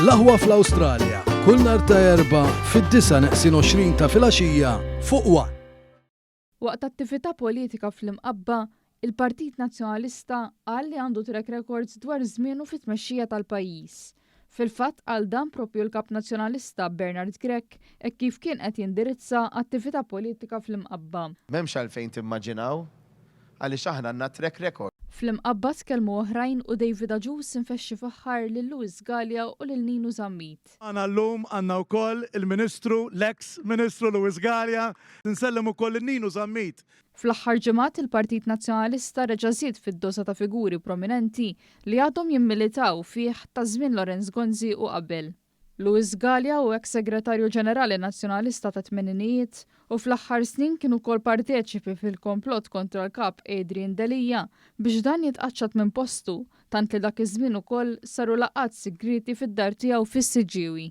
L-aħwa fl-Awstralja, kull nhar ta' Erba' fid-9:20 ta' filgħaxija fuq One. Waqt attività politika fl-imqabba, il-Partit Nazzjonalista qal li għandu track records dwar żmienu fit-tmexxija tal-pajjiż. Fil-fatt għal dan propju l-Kap Nazzjonalista Bernard Grech hekk kif kien qed jindirizza attività politika fl-imqabba. M'hemmx għalfejn timmaġinaw għaliex aħna għandna track record. Fl-imqabba tkellmu oħrajn u David Aġus infexxi faħħar lil Lewis Galea u lil Ninu Zammit. Għana llum għandna wkoll il-Ministru, l-ex-Ministru Lewis Galea, nsellem ukoll il-Ninu Zammit. Fl-aħħar ġimgħat il-Partit Nazzjonalista reġa' żied fid-dosa ta' figuri prominenti li għadhom jimmilitaw fih ta' żmien Lorenz Gonzi u qabel. Lewis Galea u ex-Segretarju Ġenerali Nazzjonalista ta' tmeninijiet u fl-aħħar snin kienu wkoll parteċipi fil-komplott kontra l-kap Adrian Delija biex dan jitqaċċat minn postu tant li dak iż-żmien ukoll saru laqgħat sigriti fid-dar tiegħu fis-Siġġiewi.